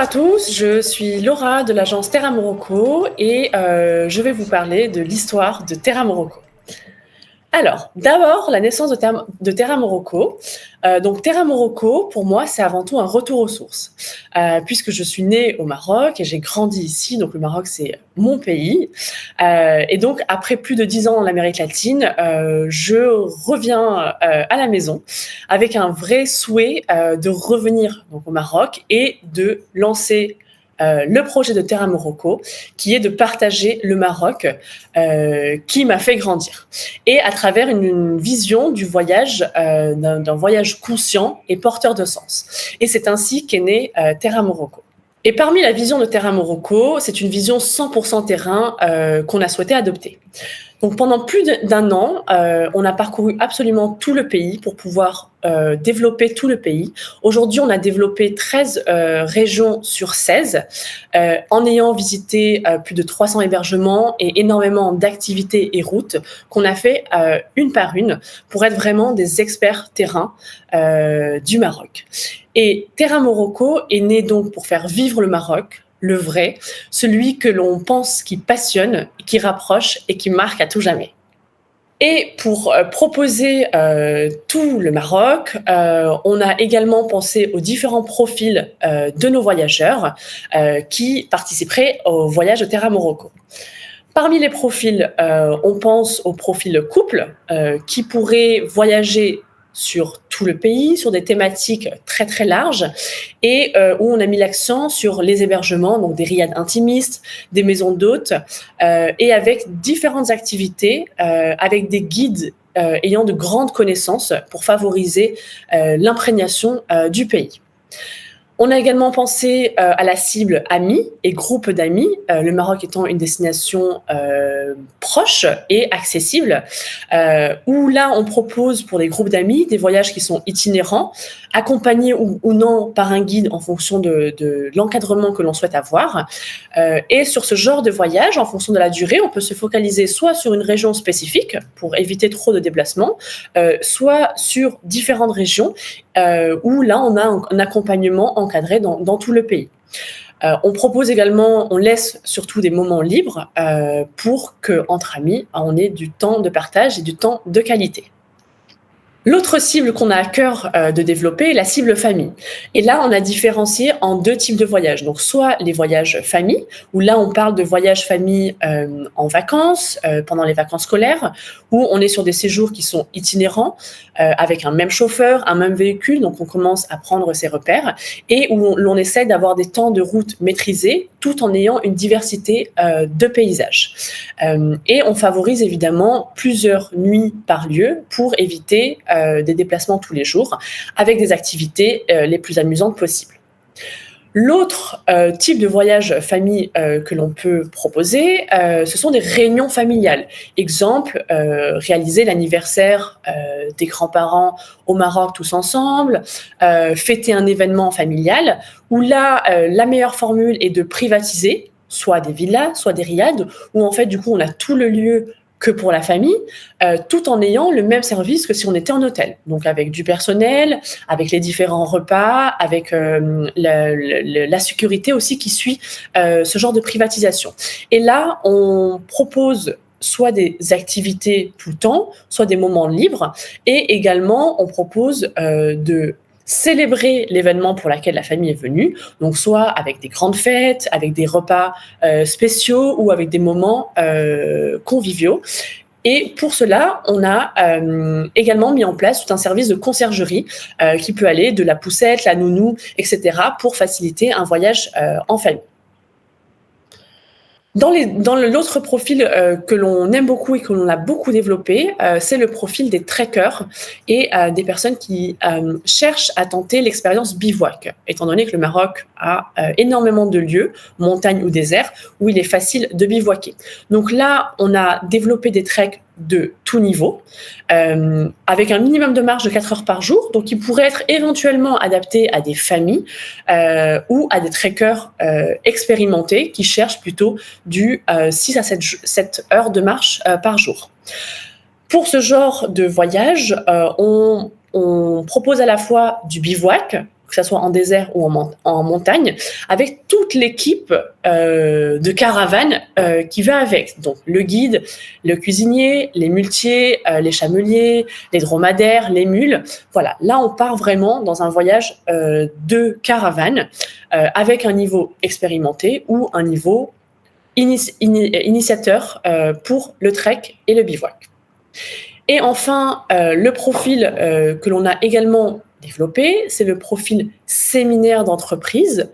à tous, je suis Laura de l'agence Terra Morocco et je vais vous parler de l'histoire de Terra Morocco. Alors, d'abord, la naissance de Terra Morocco. Donc, Terra Morocco, pour moi, c'est avant tout un retour aux sources, puisque je suis née au Maroc et j'ai grandi ici. Donc, le Maroc, c'est mon pays. Et donc, après plus de 10 ans en Amérique latine, je reviens à la maison avec un vrai souhait de revenir donc, au Maroc et de lancer le projet de Terra Morocco, qui est de partager le Maroc qui m'a fait grandir. Et à travers une vision du voyage, d'un voyage conscient et porteur de sens. Et c'est ainsi qu'est né Terra Morocco. Et parmi la vision de Terra Morocco, c'est une vision 100% terrain qu'on a souhaité adopter. Donc pendant plus d'un an, on a parcouru absolument tout le pays pour pouvoir développer tout le pays. Aujourd'hui, on a développé 13 régions sur 16 en ayant visité plus de 300 hébergements et énormément d'activités et routes qu'on a fait une par une pour être vraiment des experts terrain du Maroc. Et Terra Morocco est né donc pour faire vivre le Maroc, le vrai, celui que l'on pense qui passionne, qui rapproche et qui marque à tout jamais. Et pour proposer tout le Maroc, on a également pensé aux différents profils de nos voyageurs qui participeraient au voyage de Terra Morocco. Parmi les profils, on pense au profil couple qui pourrait voyager sur tout le pays, sur des thématiques très très larges et où on a mis l'accent sur les hébergements, donc des riads intimistes, des maisons d'hôtes et avec différentes activités, avec des guides ayant de grandes connaissances pour favoriser l'imprégnation du pays. On a également pensé à la cible amis et groupes d'amis, le Maroc étant une destination proche et accessible, où là on propose pour des groupes d'amis des voyages qui sont itinérants, accompagnés ou non par un guide en fonction de l'encadrement que l'on souhaite avoir. Et sur ce genre de voyage, en fonction de la durée, on peut se focaliser soit sur une région spécifique pour éviter trop de déplacements, soit sur différentes régions où là on a un accompagnement encadré dans tout le pays. On propose également, on laisse surtout des moments libres pour qu'entre amis, on ait du temps de partage et du temps de qualité. L'autre cible qu'on a à cœur de développer est la cible famille. Et là, on a différencié en deux types de voyages. Donc, soit les voyages famille, où là, on parle de voyages famille en vacances, pendant les vacances scolaires, où on est sur des séjours qui sont itinérants, avec un même chauffeur, un même véhicule, donc on commence à prendre ses repères, et où l'on essaie d'avoir des temps de route maîtrisés, tout en ayant une diversité de paysages. Et on favorise évidemment plusieurs nuits par lieu pour éviter des déplacements tous les jours, avec des activités les plus amusantes possibles. L'autre type de voyage famille que l'on peut proposer, ce sont des réunions familiales. Exemple, réaliser l'anniversaire des grands-parents au Maroc tous ensemble, fêter un événement familial, où là, la meilleure formule est de privatiser, soit des villas, soit des riads, où en fait, du coup, on a tout le lieu que pour la famille, tout en ayant le même service que si on était en hôtel. Donc avec du personnel, avec les différents repas, avec la sécurité aussi qui suit ce genre de privatisation. Et là, on propose soit des activités tout le temps, soit des moments libres, et également on propose de célébrer l'événement pour lequel la famille est venue, donc soit avec des grandes fêtes, avec des repas spéciaux ou avec des moments conviviaux. Et pour cela, on a également mis en place tout un service de conciergerie qui peut aller de la poussette, la nounou, etc. pour faciliter un voyage en famille. Dans l'autre profil que l'on aime beaucoup et que l'on a beaucoup développé, c'est le profil des trekkers et des personnes qui cherchent à tenter l'expérience bivouac, étant donné que le Maroc a énormément de lieux, montagnes ou déserts, où il est facile de bivouaquer. Donc là, on a développé des treks de tout niveau, avec un minimum de marge de 4 heures par jour, donc qui pourrait être éventuellement adapté à des familles ou à des trekkers expérimentés qui cherchent plutôt du 6 à 7 heures de marche par jour. Pour ce genre de voyage, on propose à la fois du bivouac, que ce soit en désert ou en montagne, avec toute l'équipe de caravane qui va avec. Donc le guide, le cuisinier, les muletiers, les chameliers, les dromadaires, les mules. Voilà, là on part vraiment dans un voyage de caravane avec un niveau expérimenté ou un niveau initiateur pour le trek et le bivouac. Et enfin, le profil que l'on a également développé, c'est le profil séminaire d'entreprise,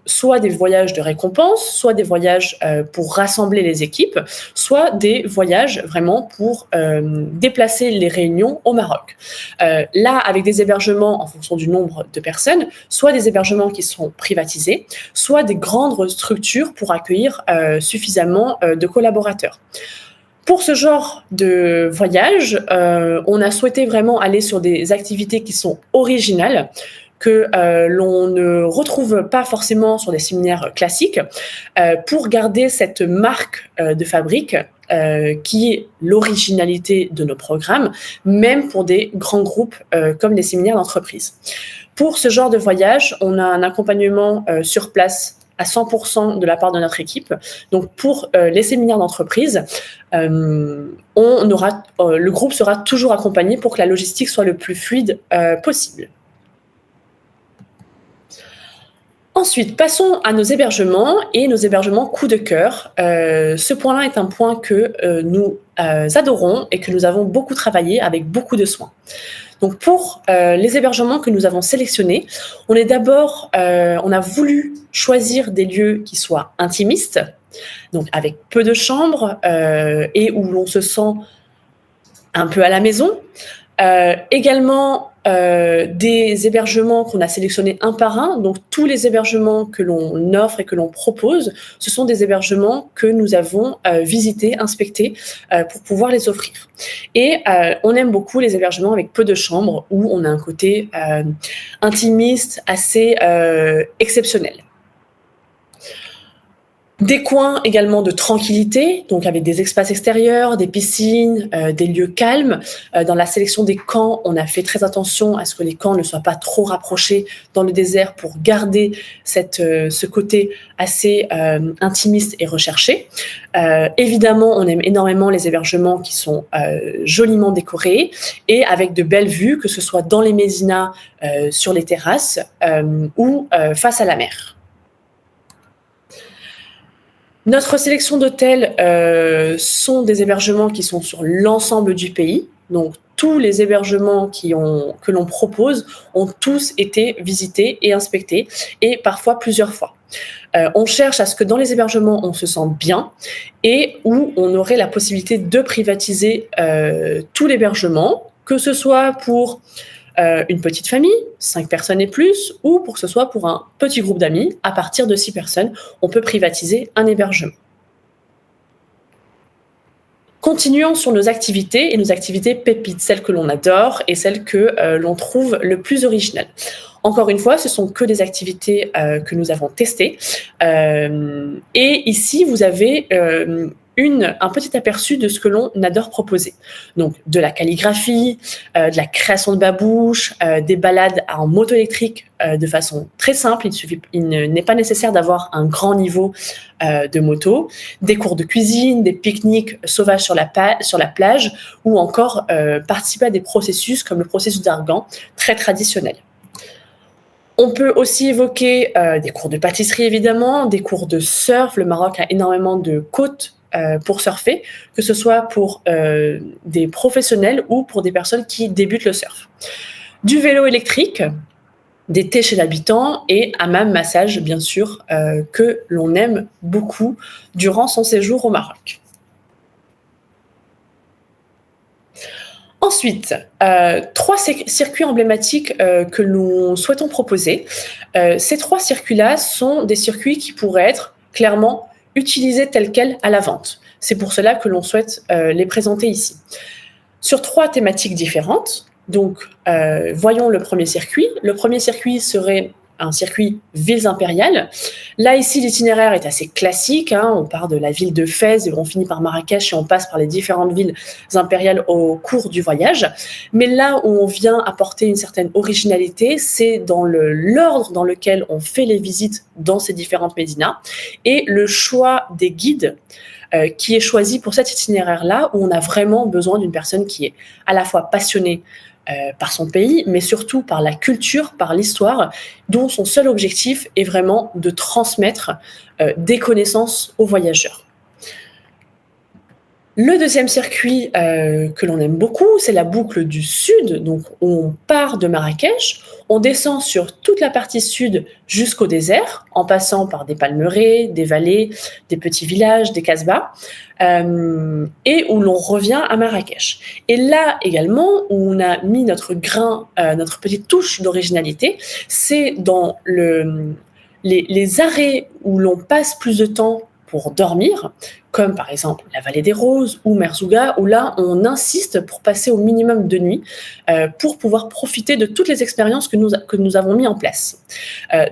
soit des voyages de récompense, soit des voyages pour rassembler les équipes, soit des voyages vraiment pour déplacer les réunions au Maroc. Là, avec des hébergements en fonction du nombre de personnes, soit des hébergements qui sont privatisés, soit des grandes structures pour accueillir suffisamment de collaborateurs. Pour ce genre de voyage, on a souhaité vraiment aller sur des activités qui sont originales, que l'on ne retrouve pas forcément sur des séminaires classiques, pour garder cette marque de fabrique qui est l'originalité de nos programmes, même pour des grands groupes comme les séminaires d'entreprise. Pour ce genre de voyage, on a un accompagnement sur place à 100% de la part de notre équipe. Donc pour les séminaires d'entreprise, le groupe sera toujours accompagné pour que la logistique soit le plus fluide possible. Ensuite, passons à nos hébergements et nos hébergements coup de cœur. Ce point-là est un point que nous adorons et que nous avons beaucoup travaillé avec beaucoup de soin. Donc pour les hébergements que nous avons sélectionnés, on a voulu choisir des lieux qui soient intimistes, donc avec peu de chambres et où l'on se sent un peu à la maison. Également des hébergements qu'on a sélectionnés un par un. Donc tous les hébergements que l'on offre et que l'on propose, ce sont des hébergements que nous avons visités, inspectés pour pouvoir les offrir. Et on aime beaucoup les hébergements avec peu de chambres où on a un côté intimiste, assez exceptionnel. Des coins également de tranquillité, donc avec des espaces extérieurs, des piscines, des lieux calmes. Dans la sélection des camps, on a fait très attention à ce que les camps ne soient pas trop rapprochés dans le désert pour garder ce côté assez intimiste et recherché. Évidemment, on aime énormément les hébergements qui sont joliment décorés et avec de belles vues, que ce soit dans les médinas, sur les terrasses ou face à la mer. Notre sélection d'hôtels sont des hébergements qui sont sur l'ensemble du pays. Donc, tous les hébergements que l'on propose ont tous été visités et inspectés, et parfois plusieurs fois. On cherche à ce que dans les hébergements, on se sente bien et où on aurait la possibilité de privatiser tout l'hébergement, que ce soit pour une petite famille, 5 personnes et plus, ou pour que ce soit pour un petit groupe d'amis, à partir de 6 personnes, on peut privatiser un hébergement. Continuons sur nos activités et nos activités pépites, celles que l'on adore et celles que l'on trouve le plus originales. Encore une fois, ce sont que des activités que nous avons testées. Et ici, vous avez un petit aperçu de ce que l'on adore proposer. Donc, de la calligraphie, de la création de babouches, des balades en moto électrique de façon très simple. Il n'est pas nécessaire d'avoir un grand niveau de moto, des cours de cuisine, des pique-niques sauvages sur la plage ou encore participer à des processus comme le processus d'Argan, très traditionnel. On peut aussi évoquer des cours de pâtisserie, évidemment, des cours de surf. Le Maroc a énormément de côtes pour surfer, que ce soit pour des professionnels ou pour des personnes qui débutent le surf. Du vélo électrique, des thés chez l'habitant et hammam massage, bien sûr, que l'on aime beaucoup durant son séjour au Maroc. Ensuite, 3 circuits emblématiques que nous souhaitons proposer. Ces 3 circuits-là sont des circuits qui pourraient être clairement utilisés tels quels à la vente. C'est pour cela que l'on souhaite les présenter ici. Sur 3 thématiques différentes, donc voyons le premier circuit. Le premier circuit serait un circuit villes impériales. Là, ici, l'itinéraire est assez classique, hein. On part de la ville de Fès et on finit par Marrakech et on passe par les différentes villes impériales au cours du voyage. Mais là où on vient apporter une certaine originalité, c'est dans l'ordre dans lequel on fait les visites dans ces différentes médinas et le choix des guides qui est choisi pour cet itinéraire-là, où on a vraiment besoin d'une personne qui est à la fois passionnée par son pays, mais surtout par la culture, par l'histoire, dont son seul objectif est vraiment de transmettre des connaissances aux voyageurs. Le deuxième circuit que l'on aime beaucoup, c'est la boucle du sud. Donc, on part de Marrakech, on descend sur toute la partie sud jusqu'au désert, en passant par des palmeraies, des vallées, des petits villages, des casbahs, et où l'on revient à Marrakech. Et là également, où on a mis notre grain, notre petite touche d'originalité, c'est dans les arrêts où l'on passe plus de temps pour dormir, comme par exemple la Vallée des Roses ou Merzouga, où là, on insiste pour passer au minimum de nuit pour pouvoir profiter de toutes les expériences que nous avons mis en place.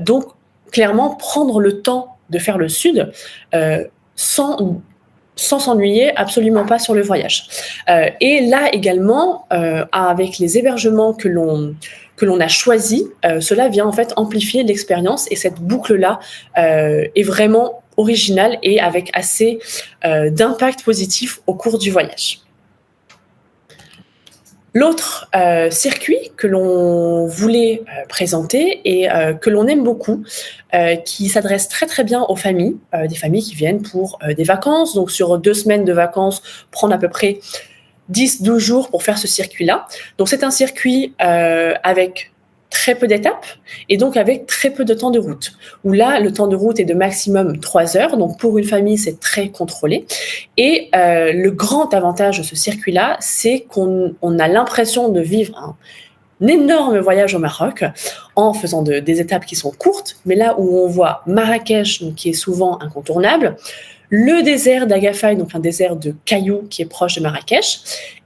Donc, clairement, prendre le temps de faire le sud sans s'ennuyer, absolument pas sur le voyage. Et là également, avec les hébergements que l'on a choisis, cela vient en fait amplifier l'expérience et cette boucle-là est vraiment originale et avec assez d'impact positif au cours du voyage. L'autre circuit que l'on voulait présenter et que l'on aime beaucoup, qui s'adresse très très bien aux familles, des familles qui viennent pour des vacances, donc sur 2 semaines de vacances, prendre à peu près 10-12 jours pour faire ce circuit-là. Donc c'est un circuit avec très peu d'étapes et donc avec très peu de temps de route, où là, le temps de route est de maximum 3 heures, donc pour une famille, c'est très contrôlé. Et le grand avantage de ce circuit-là, c'est qu'on a l'impression de vivre un énorme voyage au Maroc en faisant des étapes qui sont courtes, mais là où on voit Marrakech, donc, qui est souvent incontournable, le désert d'Agafay, donc un désert de cailloux qui est proche de Marrakech,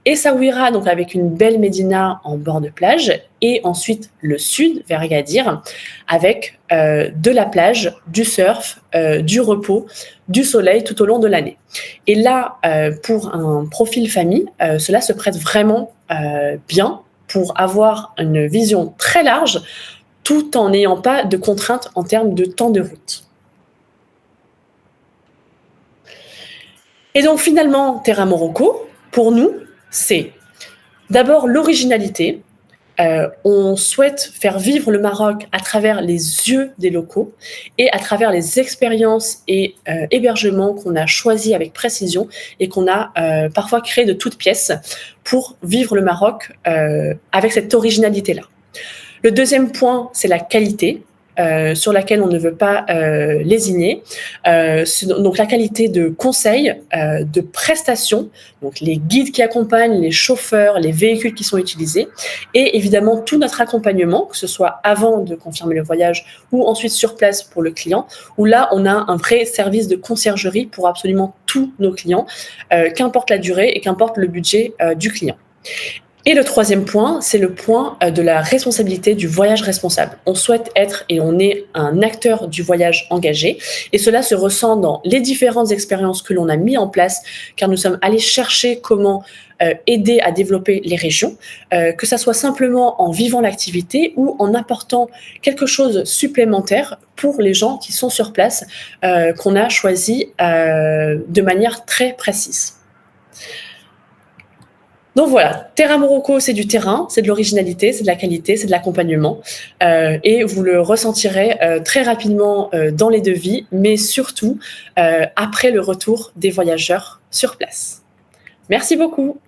Essaouira, donc avec une belle médina en bord de plage, et ensuite le sud, vers Agadir, avec de la plage, du surf, du repos, du soleil tout au long de l'année. Et là, pour un profil famille, cela se prête vraiment bien pour avoir une vision très large, tout en n'ayant pas de contraintes en termes de temps de route. Et donc finalement, Terra Morocco, pour nous, c'est d'abord l'originalité. On souhaite faire vivre le Maroc à travers les yeux des locaux et à travers les expériences et hébergements qu'on a choisis avec précision et qu'on a parfois créés de toutes pièces pour vivre le Maroc avec cette originalité-là. Le deuxième point, c'est la qualité. Sur laquelle on ne veut pas lésiner. Donc la qualité de conseil, de prestations, donc les guides qui accompagnent, les chauffeurs, les véhicules qui sont utilisés, et évidemment tout notre accompagnement, que ce soit avant de confirmer le voyage ou ensuite sur place pour le client, où là on a un vrai service de conciergerie pour absolument tous nos clients, qu'importe la durée et qu'importe le budget du client. Et le troisième point, c'est le point de la responsabilité du voyage responsable. On souhaite être et on est un acteur du voyage engagé et cela se ressent dans les différentes expériences que l'on a mis en place car nous sommes allés chercher comment aider à développer les régions, que ça soit simplement en vivant l'activité ou en apportant quelque chose supplémentaire pour les gens qui sont sur place, qu'on a choisi de manière très précise. Donc voilà, Terra Morocco, c'est du terrain, c'est de l'originalité, c'est de la qualité, c'est de l'accompagnement. Et vous le ressentirez très rapidement dans les devis, mais surtout après le retour des voyageurs sur place. Merci beaucoup.